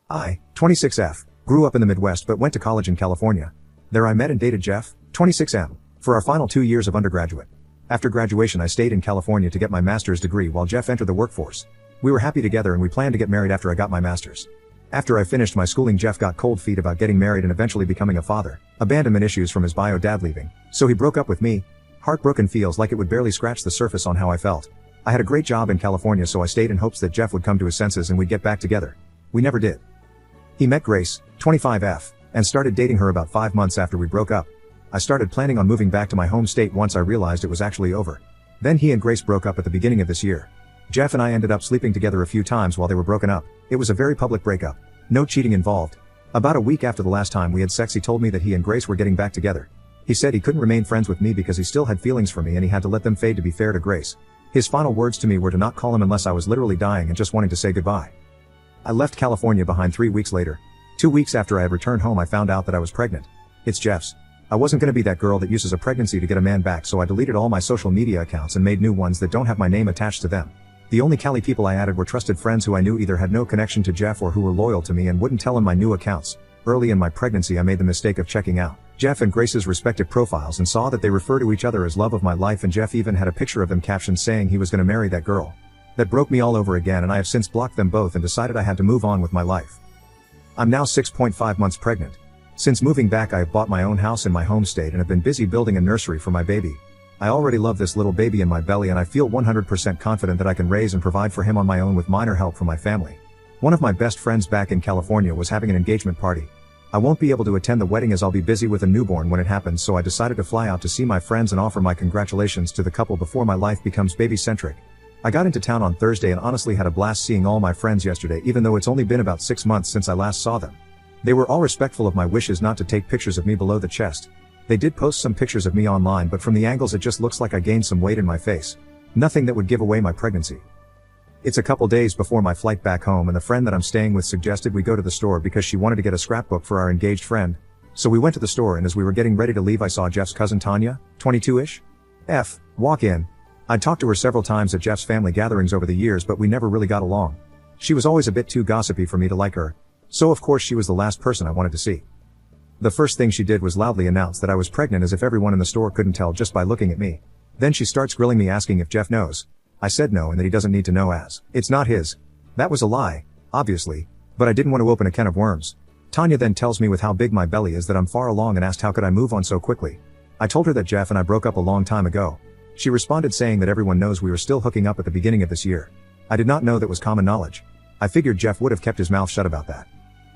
I, 26F, grew up in the Midwest but went to college in California. There I met and dated Jeff, 26M, for our final 2 years of undergraduate. After graduation I stayed in California to get my master's degree while Jeff entered the workforce. We were happy together and we planned to get married after I got my master's. After I finished my schooling, Jeff got cold feet about getting married and eventually becoming a father. Abandonment issues from his bio dad leaving. So he broke up with me. Heartbroken feels like it would barely scratch the surface on how I felt. I had a great job in California, so I stayed in hopes that Jeff would come to his senses and we'd get back together. We never did. He met Grace, 25F, and started dating her about 5 months after we broke up. I started planning on moving back to my home state once I realized it was actually over. Then he and Grace broke up at the beginning of this year. Jeff and I ended up sleeping together a few times while they were broken up. It was a very public breakup. No cheating involved. About a week after the last time we had sex, he told me that he and Grace were getting back together. He said he couldn't remain friends with me because he still had feelings for me and he had to let them fade to be fair to Grace. His final words to me were to not call him unless I was literally dying and just wanting to say goodbye. I left California behind 3 weeks later. 2 weeks after I had returned home I found out that I was pregnant. It's Jeff's. I wasn't gonna be that girl that uses a pregnancy to get a man back, so I deleted all my social media accounts and made new ones that don't have my name attached to them. The only Cali people I added were trusted friends who I knew either had no connection to Jeff or who were loyal to me and wouldn't tell him my new accounts. Early in my pregnancy I made the mistake of checking out Jeff and Grace's respective profiles and saw that they refer to each other as love of my life, and Jeff even had a picture of them captioned saying he was gonna marry that girl. That broke me all over again, and I have since blocked them both and decided I had to move on with my life. I'm now 6.5 months pregnant. Since moving back I have bought my own house in my home state and have been busy building a nursery for my baby. I already love this little baby in my belly and I feel 100% confident that I can raise and provide for him on my own with minor help from my family. One of my best friends back in California was having an engagement party. I won't be able to attend the wedding as I'll be busy with a newborn when it happens, so I decided to fly out to see my friends and offer my congratulations to the couple before my life becomes baby-centric. I got into town on Thursday and honestly had a blast seeing all my friends yesterday, even though it's only been about 6 months since I last saw them. They were all respectful of my wishes not to take pictures of me below the chest. They did post some pictures of me online, but from the angles it just looks like I gained some weight in my face. Nothing that would give away my pregnancy. It's a couple days before my flight back home and the friend that I'm staying with suggested we go to the store because she wanted to get a scrapbook for our engaged friend. So we went to the store, and as we were getting ready to leave I saw Jeff's cousin Tanya, 22-ish, walk in. I'd talked to her several times at Jeff's family gatherings over the years, but we never really got along. She was always a bit too gossipy for me to like her. So of course she was the last person I wanted to see. The first thing she did was loudly announce that I was pregnant, as if everyone in the store couldn't tell just by looking at me. Then she starts grilling me, asking if Jeff knows. I said no and that he doesn't need to know, as it's not his. That was a lie, obviously, but I didn't want to open a can of worms. Tanya then tells me with how big my belly is that I'm far along and asked how could I move on so quickly. I told her that Jeff and I broke up a long time ago. She responded saying that everyone knows we were still hooking up at the beginning of this year. I did not know that was common knowledge. I figured Jeff would have kept his mouth shut about that.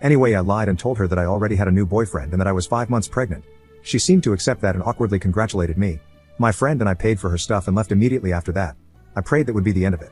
Anyway, I lied and told her that I already had a new boyfriend and that I was 5 months pregnant. She seemed to accept that and awkwardly congratulated me. My friend and I paid for her stuff and left immediately after that. I prayed that would be the end of it.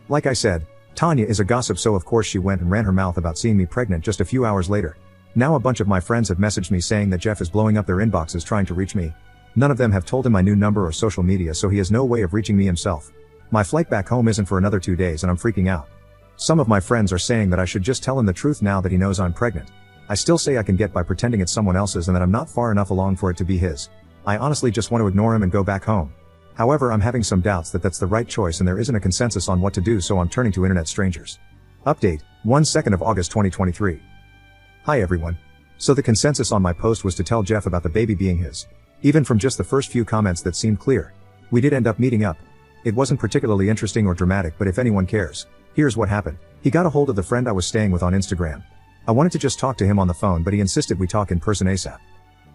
Like I said, Tanya is a gossip, so of course she went and ran her mouth about seeing me pregnant just a few hours later. Now a bunch of my friends have messaged me saying that Jeff is blowing up their inboxes trying to reach me. None of them have told him my new number or social media, so he has no way of reaching me himself. My flight back home isn't for another 2 days and I'm freaking out. Some of my friends are saying that I should just tell him the truth now that he knows I'm pregnant. I still say I can get by pretending it's someone else's and that I'm not far enough along for it to be his. I honestly just want to ignore him and go back home. However, I'm having some doubts that that's the right choice and there isn't a consensus on what to do, so I'm turning to internet strangers. Update, 2 August 2023. Hi everyone. So the consensus on my post was to tell Jeff about the baby being his. Even from just the first few comments that seemed clear. We did end up meeting up. It wasn't particularly interesting or dramatic, but if anyone cares, here's what happened. He got a hold of the friend I was staying with on Instagram. I wanted to just talk to him on the phone, but he insisted we talk in person ASAP.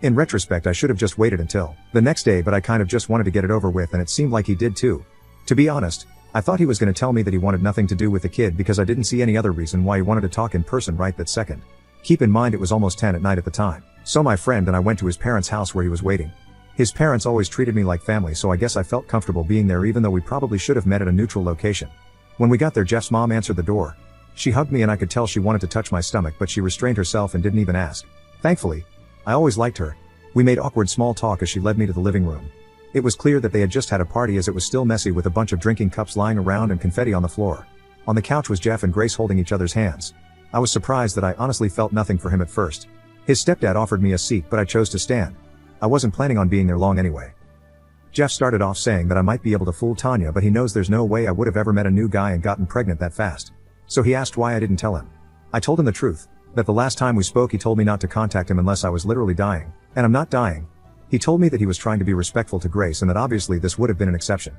In retrospect, I should have just waited until the next day, but I kind of just wanted to get it over with, and it seemed like he did too. To be honest, I thought he was going to tell me that he wanted nothing to do with the kid because I didn't see any other reason why he wanted to talk in person right that second. Keep in mind it was almost 10 at night at the time. So my friend and I went to his parents' house where he was waiting. His parents always treated me like family, so I guess I felt comfortable being there even though we probably should have met at a neutral location. When we got there, Jeff's mom answered the door. She hugged me and I could tell she wanted to touch my stomach, but she restrained herself and didn't even ask. Thankfully. I always liked her. We made awkward small talk as she led me to the living room. It was clear that they had just had a party, as it was still messy with a bunch of drinking cups lying around and confetti on the floor. On the couch was Jeff and Grace holding each other's hands. I was surprised that I honestly felt nothing for him at first. His stepdad offered me a seat, but I chose to stand. I wasn't planning on being there long anyway. Jeff started off saying that I might be able to fool Tanya, but he knows there's no way I would have ever met a new guy and gotten pregnant that fast. So he asked why I didn't tell him. I told him the truth. That the last time we spoke he told me not to contact him unless I was literally dying. And I'm not dying. He told me that he was trying to be respectful to Grace and that obviously this would have been an exception.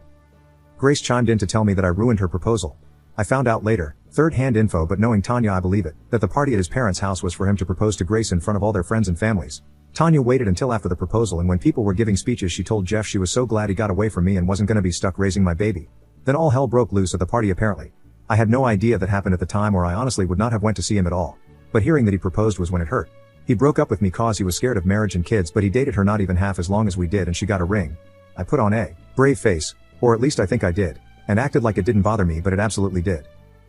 Grace chimed in to tell me that I ruined her proposal. I found out later, third-hand info, but knowing Tanya I believe it, that the party at his parents' house was for him to propose to Grace in front of all their friends and families. Tanya waited until after the proposal, and when people were giving speeches she told Jeff she was so glad he got away from me and wasn't gonna be stuck raising my baby. Then all hell broke loose at the party apparently. I had no idea that happened at the time, or I honestly would not have went to see him at all. But hearing that he proposed was when it hurt. He broke up with me cause he was scared of marriage and kids, but he dated her not even half as long as we did and she got a ring. I put on a brave face, or at least I think I did, and acted like it didn't bother me, but it absolutely did.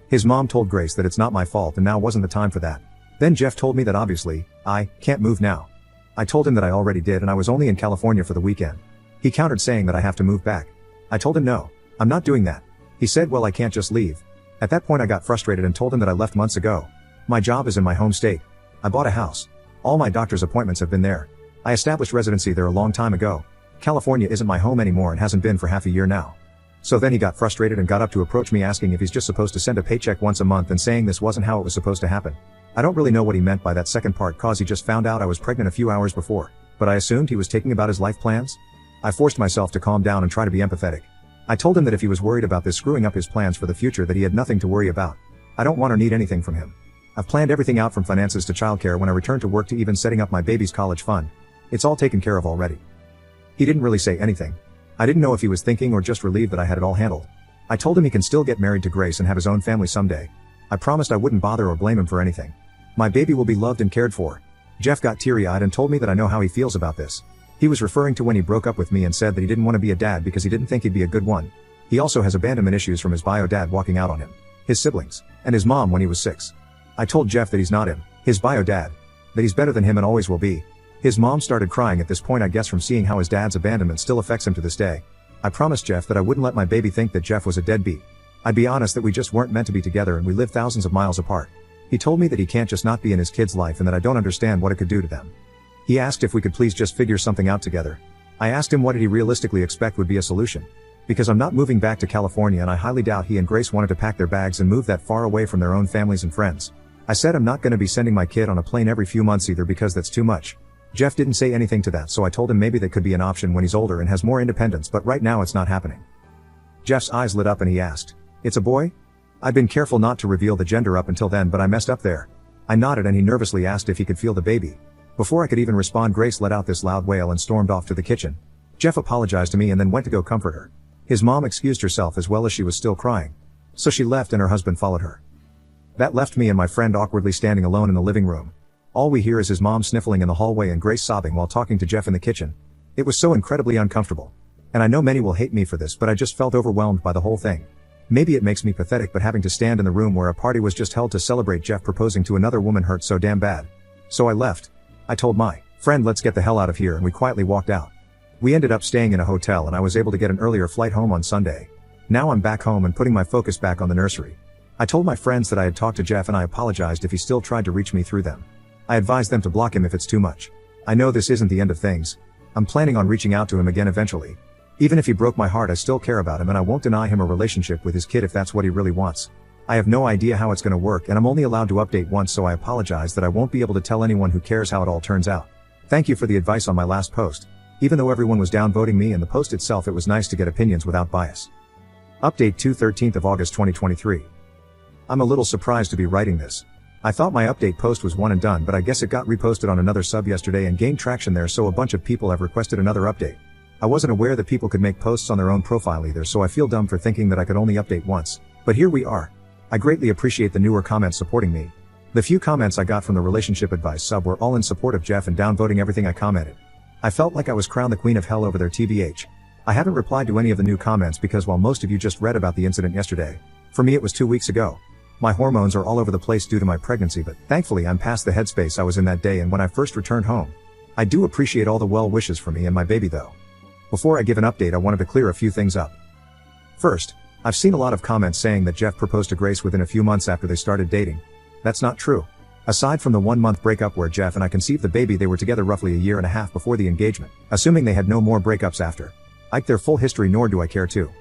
His mom told Grace that it's not my fault and now wasn't the time for that. Then Jeff told me that obviously, I can't move now. I told him that I already did and I was only in California for the weekend. He countered saying that I have to move back. I told him no, I'm not doing that. He said well I can't just leave. At that point I got frustrated and told him that I left months ago. My job is in my home state. I bought a house. All my doctor's appointments have been there. I established residency there a long time ago. California isn't my home anymore and hasn't been for half a year now. So then he got frustrated and got up to approach me asking if he's just supposed to send a paycheck once a month and saying this wasn't how it was supposed to happen. I don't really know what he meant by that second part cause he just found out I was pregnant a few hours before, but I assumed he was taking about his life plans? I forced myself to calm down and try to be empathetic. I told him that if he was worried about this screwing up his plans for the future that he had nothing to worry about. I don't want or need anything from him. I've planned everything out from finances to childcare when I return to work to even setting up my baby's college fund. It's all taken care of already. He didn't really say anything. I didn't know if he was thinking or just relieved that I had it all handled. I told him he can still get married to Grace and have his own family someday. I promised I wouldn't bother or blame him for anything. My baby will be loved and cared for. Jeff got teary-eyed and told me that I know how he feels about this. He was referring to when he broke up with me and said that he didn't want to be a dad because he didn't think he'd be a good one. He also has abandonment issues from his bio dad walking out on him, his siblings, and his mom when he was 6. I told Jeff that he's not him, his bio dad. That he's better than him and always will be. His mom started crying at this point, I guess from seeing how his dad's abandonment still affects him to this day. I promised Jeff that I wouldn't let my baby think that Jeff was a deadbeat. I'd be honest that we just weren't meant to be together and we live thousands of miles apart. He told me that he can't just not be in his kid's life and that I don't understand what it could do to them. He asked if we could please just figure something out together. I asked him what did he realistically expect would be a solution. Because I'm not moving back to California and I highly doubt he and Grace wanted to pack their bags and move that far away from their own families and friends. I said I'm not going to be sending my kid on a plane every few months either because that's too much. Jeff didn't say anything to that, so I told him maybe that could be an option when he's older and has more independence, but right now it's not happening. Jeff's eyes lit up and he asked, "It's a boy?" I'd been careful not to reveal the gender up until then, but I messed up there. I nodded and he nervously asked if he could feel the baby. Before I could even respond, Grace let out this loud wail and stormed off to the kitchen. Jeff apologized to me and then went to go comfort her. His mom excused herself as well as she was still crying. So she left and her husband followed her. That left me and my friend awkwardly standing alone in the living room. All we hear is his mom sniffling in the hallway and Grace sobbing while talking to Jeff in the kitchen. It was so incredibly uncomfortable. And I know many will hate me for this, but I just felt overwhelmed by the whole thing. Maybe it makes me pathetic, but having to stand in the room where a party was just held to celebrate Jeff proposing to another woman hurt so damn bad. So I left. I told my friend let's get the hell out of here and we quietly walked out. We ended up staying in a hotel and I was able to get an earlier flight home on Sunday. Now I'm back home and putting my focus back on the nursery. I told my friends that I had talked to Jeff and I apologized if he still tried to reach me through them. I advised them to block him if it's too much. I know this isn't the end of things. I'm planning on reaching out to him again eventually. Even if he broke my heart, I still care about him and I won't deny him a relationship with his kid if that's what he really wants. I have no idea how it's gonna work and I'm only allowed to update once, so I apologize that I won't be able to tell anyone who cares how it all turns out. Thank you for the advice on my last post. Even though everyone was downvoting me and the post itself, it was nice to get opinions without bias. Update 13th of August 2023. I'm a little surprised to be writing this. I thought my update post was one and done, but I guess it got reposted on another sub yesterday and gained traction there, so a bunch of people have requested another update. I wasn't aware that people could make posts on their own profile either, so I feel dumb for thinking that I could only update once. But here we are. I greatly appreciate the newer comments supporting me. The few comments I got from the relationship advice sub were all in support of Jeff and downvoting everything I commented. I felt like I was crowned the queen of hell over there, TBH. I haven't replied to any of the new comments because while most of you just read about the incident yesterday, for me it was 2 weeks ago. My hormones are all over the place due to my pregnancy, but thankfully I'm past the headspace I was in that day and when I first returned home. I do appreciate all the well wishes for me and my baby though. Before I give an update, I wanted to clear a few things up. First, I've seen a lot of comments saying that Jeff proposed to Grace within a few months after they started dating. That's not true. Aside from the 1-month breakup where Jeff and I conceived the baby, they were together roughly a year and a half before the engagement, assuming they had no more breakups after. Like their full history, nor do I care to.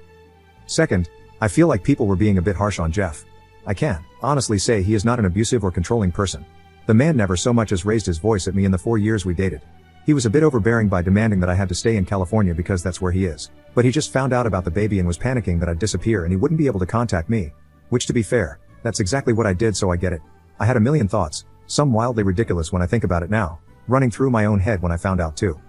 Second, I feel like people were being a bit harsh on Jeff. I can honestly say he is not an abusive or controlling person. The man never so much as raised his voice at me in the 4 years we dated. He was a bit overbearing by demanding that I had to stay in California because that's where he is. But he just found out about the baby and was panicking that I'd disappear and he wouldn't be able to contact me. Which, to be fair, that's exactly what I did, so I get it. I had a million thoughts, some wildly ridiculous when I think about it now, running through my own head when I found out too.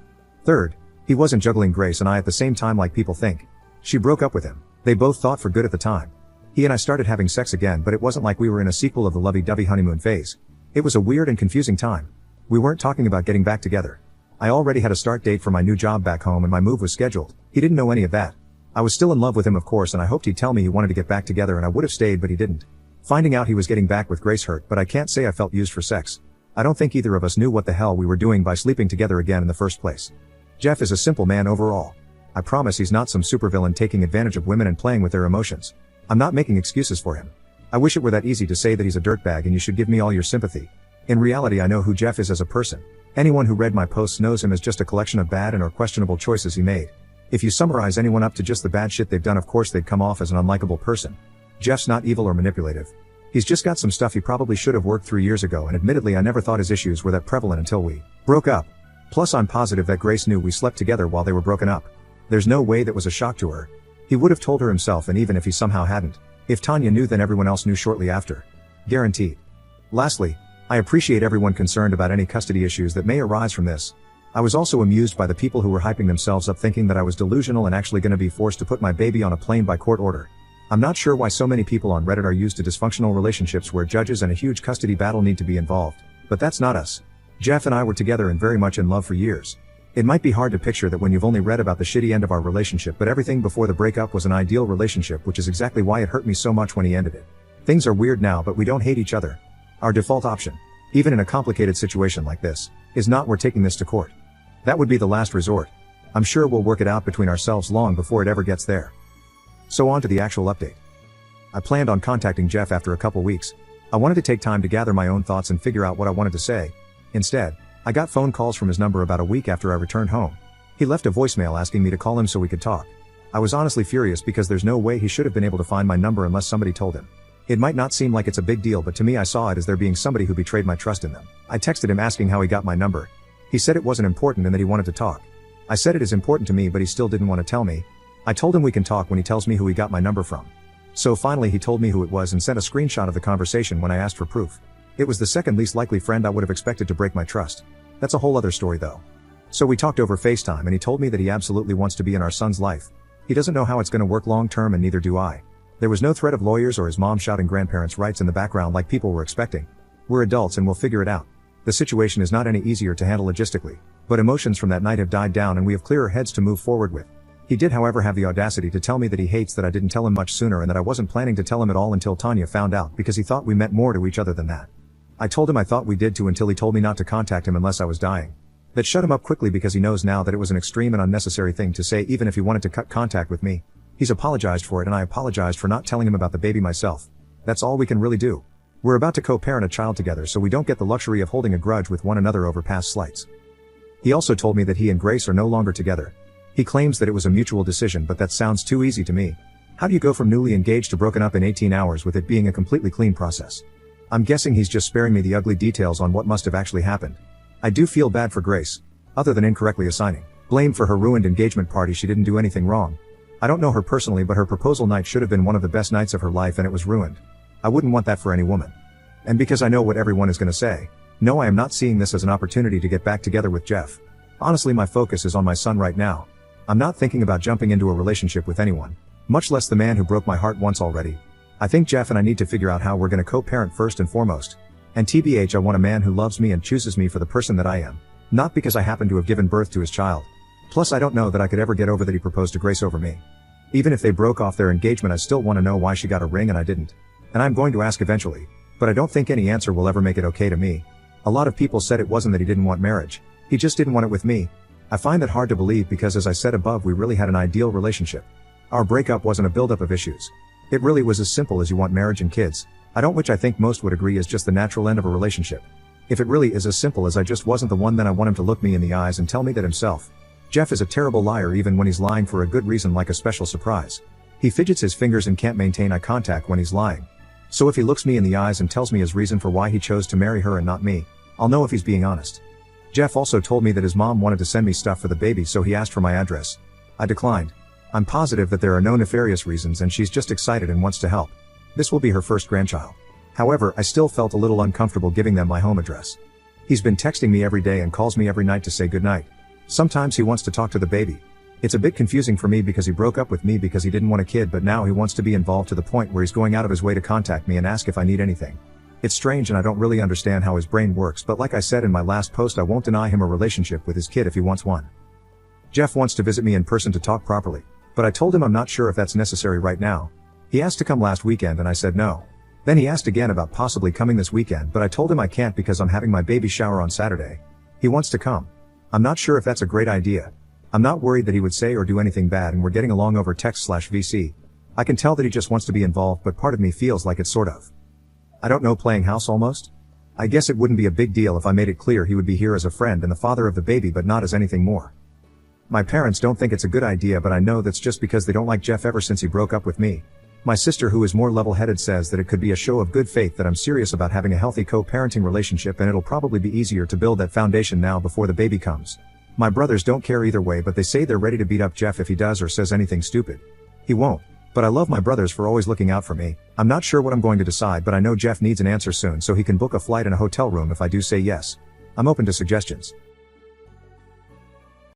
Third, he wasn't juggling Grace and I at the same time like people think. She broke up with him. They both thought for good at the time. He and I started having sex again, but it wasn't like we were in a sequel of the lovey-dovey honeymoon phase. It was a weird and confusing time. We weren't talking about getting back together. I already had a start date for my new job back home and my move was scheduled. He didn't know any of that. I was still in love with him, of course, and I hoped he'd tell me he wanted to get back together, and I would have stayed, but he didn't. Finding out he was getting back with Grace hurt, but I can't say I felt used for sex. I don't think either of us knew what the hell we were doing by sleeping together again in the first place. Jeff is a simple man overall. I promise he's not some supervillain taking advantage of women and playing with their emotions. I'm not making excuses for him. I wish it were that easy to say that he's a dirtbag and you should give me all your sympathy. In reality, I know who Jeff is as a person. Anyone who read my posts knows him as just a collection of bad and or questionable choices he made. If you summarize anyone up to just the bad shit they've done, of course they'd come off as an unlikable person. Jeff's not evil or manipulative. He's just got some stuff he probably should have worked through years ago, and admittedly I never thought his issues were that prevalent until we broke up. Plus I'm positive that Grace knew we slept together while they were broken up. There's no way that was a shock to her. He would have told her himself, and even if he somehow hadn't, if Tanya knew, then everyone else knew shortly after. Guaranteed. Lastly, I appreciate everyone concerned about any custody issues that may arise from this. I was also amused by the people who were hyping themselves up thinking that I was delusional and actually going to be forced to put my baby on a plane by court order. I'm not sure why so many people on Reddit are used to dysfunctional relationships where judges and a huge custody battle need to be involved, but that's not us. Jeff and I were together and very much in love for years. It might be hard to picture that when you've only read about the shitty end of our relationship, but everything before the breakup was an ideal relationship, which is exactly why it hurt me so much when he ended it. Things are weird now, but we don't hate each other. Our default option, even in a complicated situation like this, is not we're taking this to court. That would be the last resort. I'm sure we'll work it out between ourselves long before it ever gets there. So on to the actual update. I planned on contacting Jeff after a couple weeks. I wanted to take time to gather my own thoughts and figure out what I wanted to say. Instead, I got phone calls from his number about a week after I returned home. He left a voicemail asking me to call him so we could talk. I was honestly furious because there's no way he should have been able to find my number unless somebody told him. It might not seem like it's a big deal, but to me I saw it as there being somebody who betrayed my trust in them. I texted him asking how he got my number. He said it wasn't important and that he wanted to talk. I said it is important to me, but he still didn't want to tell me. I told him we can talk when he tells me who he got my number from. So finally he told me who it was and sent a screenshot of the conversation when I asked for proof. It was the second least likely friend I would have expected to break my trust. That's a whole other story though. So we talked over FaceTime and he told me that he absolutely wants to be in our son's life. He doesn't know how it's going to work long term, and neither do I. There was no threat of lawyers or his mom shouting grandparents' rights in the background like people were expecting. We're adults and we'll figure it out. The situation is not any easier to handle logistically, but emotions from that night have died down and we have clearer heads to move forward with. He did, however, have the audacity to tell me that he hates that I didn't tell him much sooner and that I wasn't planning to tell him at all until Tanya found out, because he thought we meant more to each other than that. I told him I thought we did too until he told me not to contact him unless I was dying. That shut him up quickly because he knows now that it was an extreme and unnecessary thing to say, even if he wanted to cut contact with me. He's apologized for it and I apologized for not telling him about the baby myself. That's all we can really do. We're about to co-parent a child together, so we don't get the luxury of holding a grudge with one another over past slights. He also told me that he and Grace are no longer together. He claims that it was a mutual decision, but that sounds too easy to me. How do you go from newly engaged to broken up in 18 hours with it being a completely clean process? I'm guessing he's just sparing me the ugly details on what must have actually happened. I do feel bad for Grace, other than incorrectly assigning blame for her ruined engagement party. She didn't do anything wrong. I don't know her personally, but her proposal night should have been one of the best nights of her life and it was ruined. I wouldn't want that for any woman. And because I know what everyone is going to say, no, I am not seeing this as an opportunity to get back together with Jeff. Honestly, my focus is on my son right now. I'm not thinking about jumping into a relationship with anyone, much less the man who broke my heart once already. I think Jeff and I need to figure out how we're going to co-parent first and foremost. And TBH, I want a man who loves me and chooses me for the person that I am, not because I happen to have given birth to his child. Plus, I don't know that I could ever get over that he proposed to Grace over me. Even if they broke off their engagement, I still want to know why she got a ring and I didn't. And I'm going to ask eventually, but I don't think any answer will ever make it okay to me. A lot of people said it wasn't that he didn't want marriage. He just didn't want it with me. I find that hard to believe because, as I said above, we really had an ideal relationship. Our breakup wasn't a buildup of issues. It really was as simple as you want marriage and kids. Which I think most would agree is just the natural end of a relationship. If it really is as simple as I just wasn't the one, then I want him to look me in the eyes and tell me that himself. Jeff is a terrible liar even when he's lying for a good reason, like a special surprise. He fidgets his fingers and can't maintain eye contact when he's lying. So if he looks me in the eyes and tells me his reason for why he chose to marry her and not me, I'll know if he's being honest. Jeff also told me that his mom wanted to send me stuff for the baby, so he asked for my address. I declined. I'm positive that there are no nefarious reasons and she's just excited and wants to help. This will be her first grandchild. However, I still felt a little uncomfortable giving them my home address. He's been texting me every day and calls me every night to say goodnight. Sometimes he wants to talk to the baby. It's a bit confusing for me because he broke up with me because he didn't want a kid, but now he wants to be involved to the point where he's going out of his way to contact me and ask if I need anything. It's strange and I don't really understand how his brain works, but like I said in my last post, I won't deny him a relationship with his kid if he wants one. Jeff wants to visit me in person to talk properly, but I told him I'm not sure if that's necessary right now. He asked to come last weekend and I said no. Then he asked again about possibly coming this weekend, but I told him I can't because I'm having my baby shower on Saturday. He wants to come. I'm not sure if that's a great idea. I'm not worried that he would say or do anything bad, and we're getting along over text/VC. I can tell that he just wants to be involved, but part of me feels like it's sort of, I don't know, playing house almost? I guess it wouldn't be a big deal if I made it clear he would be here as a friend and the father of the baby, but not as anything more. My parents don't think it's a good idea, but I know that's just because they don't like Jeff ever since he broke up with me. My sister, who is more level-headed, says that it could be a show of good faith that I'm serious about having a healthy co-parenting relationship, and it'll probably be easier to build that foundation now before the baby comes. My brothers don't care either way, but they say they're ready to beat up Jeff if he does or says anything stupid. He won't. But I love my brothers for always looking out for me. I'm not sure what I'm going to decide, but I know Jeff needs an answer soon so he can book a flight and a hotel room if I do say yes. I'm open to suggestions.